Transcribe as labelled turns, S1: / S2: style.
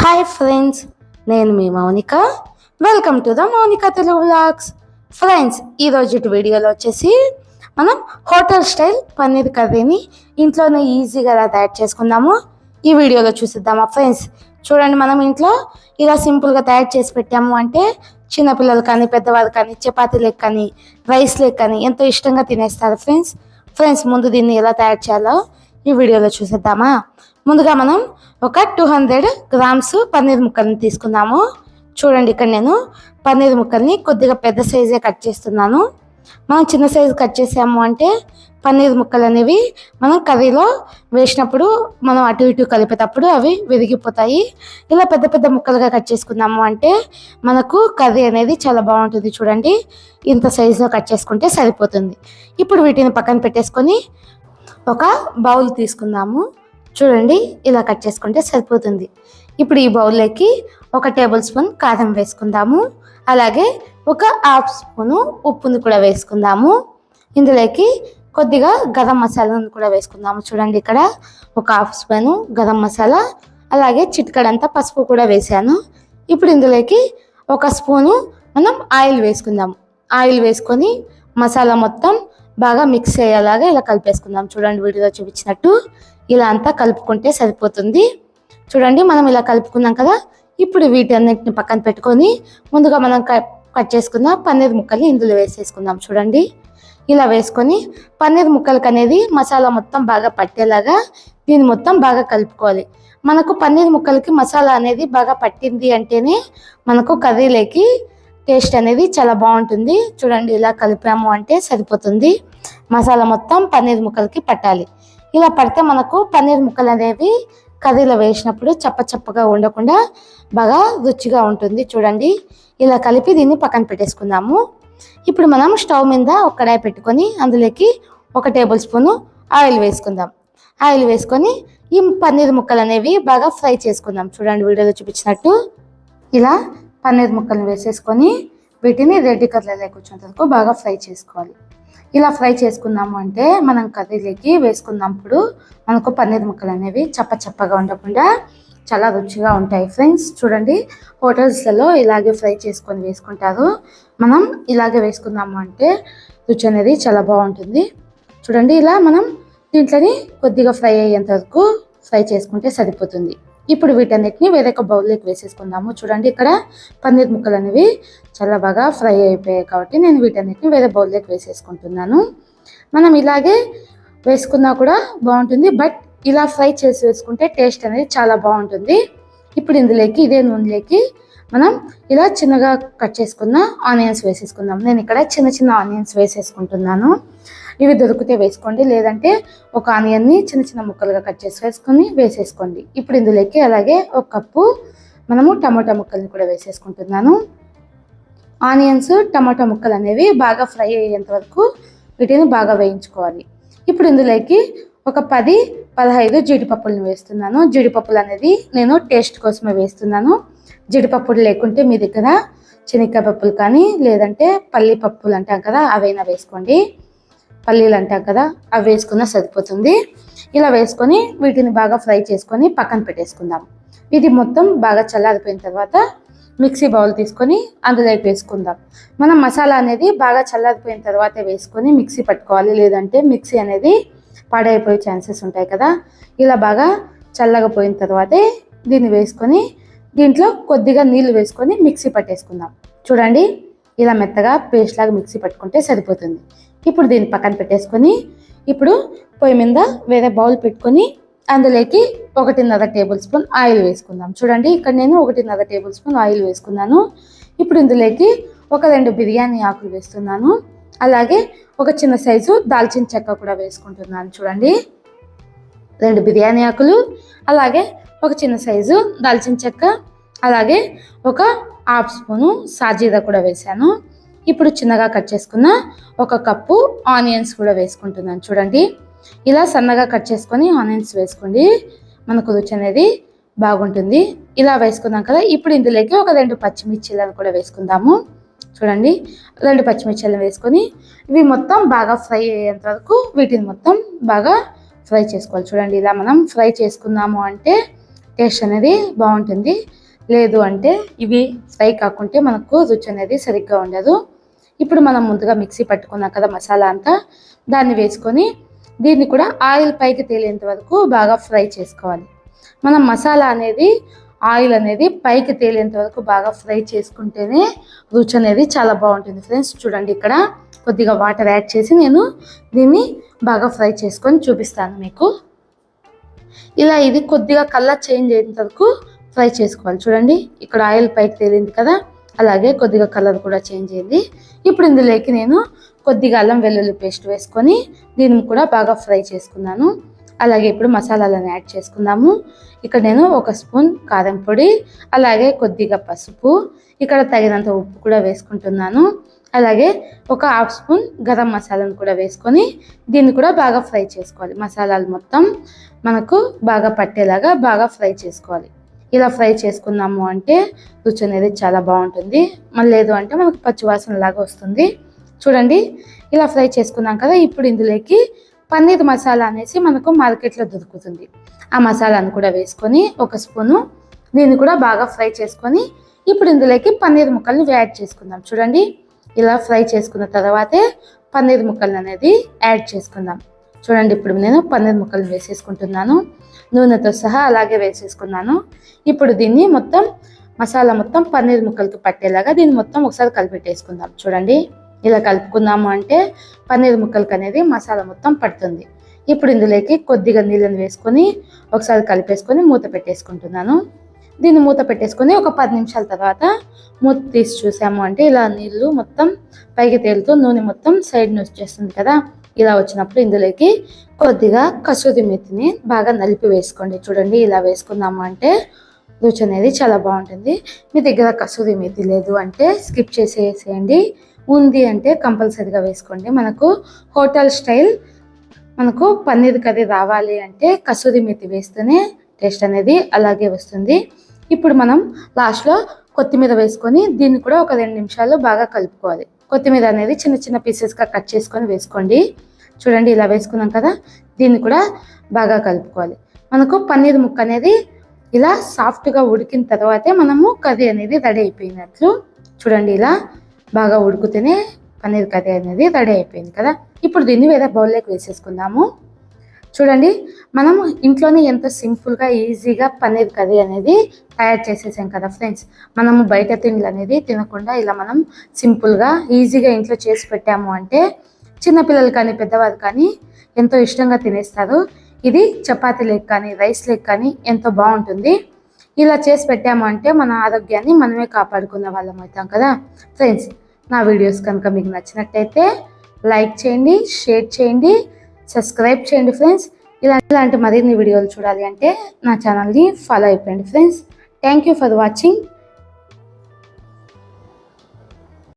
S1: Hi friends, నేను మీ Mounika. Welcome to the Mounika Telugu vlogs. Friends, ఈరోజు వీడియోలో వచ్చేసి మనం హోటల్ స్టైల్ పన్నీర్ కర్రీని ఇంట్లోనే ఈజీగా ఎలా తయారు చేసుకుందాము ఈ వీడియోలో చూసిద్దామా ఫ్రెండ్స్. చూడండి, మనం ఇంట్లో ఇలా సింపుల్గా తయారు చేసి పెట్టాము అంటే చిన్నపిల్లలు కానీ పెద్దవాళ్ళు కానీ చపాతీలకు కానీ రైస్లకు కానీ ఎంతో ఇష్టంగా తినేస్తారు ఫ్రెండ్స్. ముందు దీన్ని ఎలా తయారు చేయాలో ఈ వీడియోలో చూసిద్దామా. ముందుగా మనం ఒక 200 గ్రామ్స్ పన్నీర్ ముక్కల్ని తీసుకుందాము. చూడండి, ఇక్కడ నేను పన్నీర్ ముక్కల్ని కొద్దిగా పెద్ద సైజే కట్ చేస్తున్నాను. మనం చిన్న సైజు కట్ చేసాము అంటే పన్నీర్ ముక్కలు అనేవి మనం కర్రీలో వేసినప్పుడు మనం అటు ఇటు కలిపేటప్పుడు అవి విరిగిపోతాయి. ఇలా పెద్ద పెద్ద ముక్కలుగా కట్ చేసుకున్నాము అంటే మనకు కర్రీ అనేది చాలా బాగుంటుంది. చూడండి, ఇంత సైజులో కట్ చేసుకుంటే సరిపోతుంది. ఇప్పుడు వీటిని పక్కన పెట్టేసుకొని ఒక బౌల్ తీసుకుందాము. చూడండి, ఇలా కట్ చేసుకుంటే సరిపోతుంది. ఇప్పుడు ఈ బౌల్లోకి 1 టేబుల్ స్పూన్ కారం వేసుకుందాము. అలాగే 1 హాఫ్ స్పూను ఉప్పుని కూడా వేసుకుందాము. ఇందులోకి కొద్దిగా గరం మసాలాను కూడా వేసుకుందాము. చూడండి, ఇక్కడ 1 హాఫ్ స్పూను గరం మసాలా, అలాగే చిటికెడంతా పసుపు కూడా వేసాను. ఇప్పుడు ఇందులోకి 1 స్పూను మనం ఆయిల్ వేసుకుందాము. ఆయిల్ వేసుకొని మసాలా మొత్తం బాగా మిక్స్ అయ్యేలాగా ఇలా కలిపేసుకుందాం. చూడండి, వీడియోలో చూపించినట్టు ఇలా అంతా కలుపుకుంటే సరిపోతుంది. చూడండి, మనం ఇలా కలుపుకున్నాం కదా. ఇప్పుడు వీటన్నిటిని పక్కన పెట్టుకొని ముందుగా మనం కట్ చేసుకున్న పన్నీర్ ముక్కల్ని ఇందులో వేసేసుకుందాం. చూడండి, ఇలా వేసుకొని పన్నీర్ ముక్కలకి అనేది మసాలా మొత్తం బాగా పట్టేలాగా దీన్ని మొత్తం బాగా కలుపుకోవాలి. మనకు పన్నీర్ ముక్కలకి మసాలా అనేది బాగా పట్టింది అంటేనే మనకు కర్రీలోకి టేస్ట్ అనేది చాలా బాగుంటుంది. చూడండి, ఇలా కలిపాము అంటే సరిపోతుంది. మసాలా మొత్తం పన్నీర్ ముక్కలకి పట్టాలి. ఇలా పడితే మనకు పన్నీర్ ముక్కలు అనేవి కర్రీలో వేసినప్పుడు చప్పగా ఉండకుండా బాగా రుచిగా ఉంటుంది. చూడండి, ఇలా కలిపి దీన్ని పక్కన పెట్టేసుకుందాము. ఇప్పుడు మనం స్టవ్ మీద ఒక కడాయి పెట్టుకొని అందులోకి 1 టేబుల్ స్పూను ఆయిల్ వేసుకుందాం. ఆయిల్ వేసుకొని ఈ పన్నీర్ ముక్కలు అనేవి బాగా ఫ్రై చేసుకుందాం. చూడండి, వీడియోలో చూపించినట్టు ఇలా పన్నీర్ ముక్కలను వేసేసుకొని వీటిని రెడ్ కలర్లోకి వచ్చేంత వరకు బాగా ఫ్రై చేసుకోవాలి. ఇలా ఫ్రై చేసుకున్నాము అంటే మనం కర్రీలోకి వేసుకున్నప్పుడు మనకు పన్నీర్ ముక్కలు అనేవి చప్పగా ఉండకుండా చాలా రుచిగా ఉంటాయి ఫ్రెండ్స్. చూడండి, హోటల్స్లలో ఇలాగే ఫ్రై చేసుకొని వేసుకుంటారు. మనం ఇలాగే వేసుకున్నాము అంటే రుచి అనేది చాలా బాగుంటుంది. చూడండి, ఇలా మనం దీంట్లోని కొద్దిగా ఫ్రై అయ్యేంత వరకు ఫ్రై చేసుకుంటే సరిపోతుంది. ఇప్పుడు వీటన్నిటిని వేరే ఒక బౌల్లోకి వేసేసుకుందాము. చూడండి, ఇక్కడ పన్నీర్ ముక్కలు అనేవి చాలా బాగా ఫ్రై అయిపోయాయి కాబట్టి నేను వీటన్నిటిని వేరే బౌల్లోకి వేసేసుకుంటున్నాను. మనం ఇలాగే వేసుకున్నా కూడా బాగుంటుంది, బట్ ఇలా ఫ్రై చేసి వేసుకుంటే టేస్ట్ అనేది చాలా బాగుంటుంది. ఇప్పుడు ఇందులోకి ఇదే నూనెలోకి మనం ఇలా చిన్నగా కట్ చేసుకున్న ఆనియన్స్ వేసేసుకుందాం. నేను ఇక్కడ చిన్న ఆనియన్స్ వేసేసుకుంటున్నాను. ఇవి దొరికితే వేసుకోండి, లేదంటే ఒక ఆనియన్ని చిన్న ముక్కలుగా కట్ చేసి వేసేసుకోండి. ఇప్పుడు ఇందులోకి అలాగే 1 కప్పు మనము టమాటా ముక్కల్ని కూడా వేసేసుకుంటున్నాను. ఆనియన్స్ టమాటా ముక్కలు అనేవి బాగా ఫ్రై అయ్యేంత వరకు వీటిని బాగా వేయించుకోవాలి. ఇప్పుడు ఇందులోకి ఒక 10-15 జీడిపప్పులను వేస్తున్నాను. జీడిపప్పులు అనేది నేను టేస్ట్ కోసమే వేస్తున్నాను. జీడిపప్పులు లేకుంటే మీ దగ్గర శనగకాయ పప్పులు కానీ లేదంటే పల్లి పప్పులు అంటాం కదా, అవైనా వేసుకోండి. పల్లీలు అంటాం కదా, అవి వేసుకున్నా సరిపోతుంది. ఇలా వేసుకొని వీటిని బాగా ఫ్రై చేసుకొని పక్కన పెట్టేసుకుందాం. ఇది మొత్తం బాగా చల్లారిపోయిన తర్వాత మిక్సీ బౌల్ తీసుకొని అందులోకి వేసుకుందాం. మనం మసాలా అనేది బాగా చల్లారిపోయిన తర్వాత వేసుకొని మిక్సీ పట్టుకోవాలి, లేదంటే మిక్సీ అనేది పాడైపోయే ఛాన్సెస్ ఉంటాయి కదా. ఇలా బాగా చల్లగా పోయిన తర్వాతే దీన్ని వేసుకొని దీంట్లో కొద్దిగా నీళ్ళు వేసుకొని మిక్సీ పట్టేసుకుందాం. చూడండి, ఇలా మెత్తగా పేస్ట్ లాగా మిక్సీ పట్టుకుంటే సరిపోతుంది. ఇప్పుడు దీన్ని పక్కన పెట్టేసుకొని ఇప్పుడు పొయ్యి మీద వేరే బౌల్ పెట్టుకొని అందులోకి 1.5 టేబుల్ స్పూన్ ఆయిల్ వేసుకుందాం. చూడండి, ఇక్కడ నేను 1.5 టేబుల్ స్పూన్ ఆయిల్ వేసుకున్నాను. ఇప్పుడు ఇందులోకి 2 బిర్యానీ ఆకులు వేస్తున్నాను. అలాగే ఒక చిన్న సైజు దాల్చిన చెక్క కూడా వేసుకుంటున్నాను. చూడండి, 2 బిర్యానీ ఆకులు, అలాగే ఒక చిన్న సైజు దాల్చిన చెక్క, అలాగే 1 హాఫ్ స్పూను సాజీరా కూడా వేసాను. ఇప్పుడు చిన్నగా కట్ చేసుకున్న 1 కప్పు ఆనియన్స్ కూడా వేసుకుంటున్నాను. చూడండి, ఇలా సన్నగా కట్ చేసుకొని ఆనియన్స్ వేసుకోండి, మనకు రుచి అనేది బాగుంటుంది. ఇలా వేసుకున్నాం కదా. ఇప్పుడు ఇందులోకి 2 పచ్చిమిర్చీలను కూడా వేసుకుందాము. చూడండి, 2 పచ్చిమిర్చీలను వేసుకొని ఇవి మొత్తం బాగా ఫ్రై అయ్యేంత వరకు వీటిని మొత్తం బాగా ఫ్రై చేసుకోవాలి. చూడండి, ఇలా మనం ఫ్రై చేసుకున్నాము అంటే టేస్ట్ అనేది బాగుంటుంది. లేదు అంటే ఇవి ఫ్రై కాకుంటే మనకు రుచి అనేది సరిగ్గా ఉండదు. ఇప్పుడు మనం ముందుగా మిక్సీ పట్టుకున్నాం కదా మసాలా అంతా, దాన్ని వేసుకొని దీన్ని కూడా ఆయిల్ పైకి తేలేంత వరకు బాగా ఫ్రై చేసుకోవాలి. మనం మసాలా అనేది ఆయిల్ అనేది పైకి తేలేంత వరకు బాగా ఫ్రై చేసుకుంటేనే రుచి అనేది చాలా బాగుంటుంది ఫ్రెండ్స్. చూడండి, ఇక్కడ కొద్దిగా వాటర్ యాడ్ చేసి నేను దీన్ని బాగా ఫ్రై చేసుకొని చూపిస్తాను మీకు. ఇలా ఇది కొద్దిగా కలర్ చేంజ్ అయ్యేంత వరకు ఫ్రై చేసుకోవాలి. చూడండి, ఇక్కడ ఆయిల్ పైకి తేలింది కదా, అలాగే కొద్దిగా కలర్ కూడా చేంజ్ అయింది. ఇప్పుడు ఇందులోకి నేను కొద్దిగా అల్లం వెల్లుల్లి పేస్ట్ వేసుకొని దీన్ని కూడా బాగా ఫ్రై చేసుకున్నాను. అలాగే ఇప్పుడు మసాలాలను యాడ్ చేసుకుందాము. ఇక్కడ నేను 1 స్పూన్ కారం పొడి, అలాగే కొద్దిగా పసుపు, ఇక్కడ తగినంత ఉప్పు కూడా వేసుకుంటున్నాను. అలాగే 1/2 స్పూన్ గరం మసాలాను కూడా వేసుకొని దీన్ని కూడా బాగా ఫ్రై చేసుకోవాలి. మసాలాలు మొత్తం మనకు బాగా పట్టేలాగా బాగా ఫ్రై చేసుకోవాలి. ఇలా ఫ్రై చేసుకున్నాము అంటే రుచి అనేది చాలా బాగుంటుంది. మళ్ళీ లేదు అంటే మనకు పచ్చివాసన లాగా వస్తుంది. చూడండి, ఇలా ఫ్రై చేసుకున్నాం కదా. ఇప్పుడు ఇందులోకి పన్నీర్ మసాలా అనేసి మనకు మార్కెట్లో దొరుకుతుంది. ఆ మసాలాను కూడా వేసుకొని 1 స్పూను దీన్ని కూడా బాగా ఫ్రై చేసుకొని ఇప్పుడు ఇందులోకి పన్నీర్ ముక్కల్ని యాడ్ చేసుకుందాం. చూడండి, ఇలా ఫ్రై చేసుకున్న తర్వాతే పన్నీర్ ముక్కలను అనేది యాడ్ చేసుకుందాం. చూడండి, ఇప్పుడు నేను పన్నీర్ ముక్కలను వేసేసుకుంటున్నాను. నూనెతో సహా అలాగే వేసేసుకున్నాను. ఇప్పుడు దీన్ని మొత్తం మసాలా మొత్తం పన్నీర్ ముక్కలకి పట్టేలాగా దీన్ని మొత్తం ఒకసారి కలిపెట్టేసుకుందాం. చూడండి, ఇలా కలుపుకున్నాము అంటే పన్నీర్ ముక్కలకి అనేది మసాలా మొత్తం పడుతుంది. ఇప్పుడు ఇందులోకి కొద్దిగా నీళ్ళని వేసుకొని ఒకసారి కలిపేసుకొని మూత పెట్టేసుకుంటున్నాను. దీన్ని మూత పెట్టేసుకొని ఒక 10 నిమిషాల తర్వాత మూత తీసి చూసాము అంటే ఇలా నీళ్ళు మొత్తం పైకి తేలుతూ నూనె మొత్తం సైడ్ నుంచి వచ్చేస్తుంది కదా. ఇలా వచ్చినప్పుడు ఇందులోకి కొద్దిగా కసూరి మెతిని బాగా నలిపి వేసుకోండి. చూడండి, ఇలా వేసుకున్నాము అంటే రుచి అనేది చాలా బాగుంటుంది. మీ దగ్గర కసూరి మెతి లేదు అంటే స్కిప్ చేసేసేయండి. ఉంది అంటే కంపల్సరీగా వేసుకోండి. మనకు హోటల్ స్టైల్ మనకు పన్నీర్ కర్రీ రావాలి అంటే కసూరి మెతి వేస్తేనే టేస్ట్ అనేది అలాగే వస్తుంది. ఇప్పుడు మనం లాస్ట్లో కొత్తిమీర వేసుకొని దీన్ని కూడా ఒక 2 నిమిషాలు బాగా కలుపుకోవాలి. కొత్తిమీర అనేది చిన్న చిన్న పీసెస్గా కట్ చేసుకొని వేసుకోండి. చూడండి, ఇలా వేసుకున్నాం కదా, దీన్ని కూడా బాగా కలుపుకోవాలి. మనకు పన్నీర్ ముక్క అనేది ఇలా సాఫ్ట్గా ఉడికిన తర్వాతే మనము కర్రీ అనేది రెడీ అయిపోయినట్లు. చూడండి, ఇలా బాగా ఉడికితేనే పన్నీర్ కర్రీ అనేది రెడీ అయిపోయింది కదా. ఇప్పుడు దీన్ని వేరే బౌల్లోకి వేసేసుకుందాము. చూడండి, మనం ఇంట్లోనే ఎంత సింపుల్గా ఈజీగా పన్నీర్ కర్రీ అనేది తయారు చేసేసాం కదా ఫ్రెండ్స్. మనము బయట తిండ్లు అనేది తినకుండా ఇలా మనం సింపుల్గా ఈజీగా ఇంట్లో చేసి పెట్టాము అంటే చిన్నపిల్లలు కానీ పెద్దవారు కానీ ఎంతో ఇష్టంగా తినేస్తారు. ఇది చపాతీ లేక కానీ రైస్ లేక కానీ ఎంతో బాగుంటుంది. ఇలా చేసి పెట్టాము అంటే మన ఆరోగ్యాన్ని మనమే కాపాడుకున్న వాళ్ళం అవుతాం కదా ఫ్రెండ్స్. నా వీడియోస్ కనుక మీకు నచ్చినట్టయితే లైక్ చేయండి, షేర్ చేయండి, సబ్స్క్రైబ్ చేయండి ఫ్రెండ్స్. ఇలాంటి మరిన్ని వీడియోలు చూడాలి అంటే నా ఛానల్ని ఫాలో అయిపోయండి friends. Thank you for watching.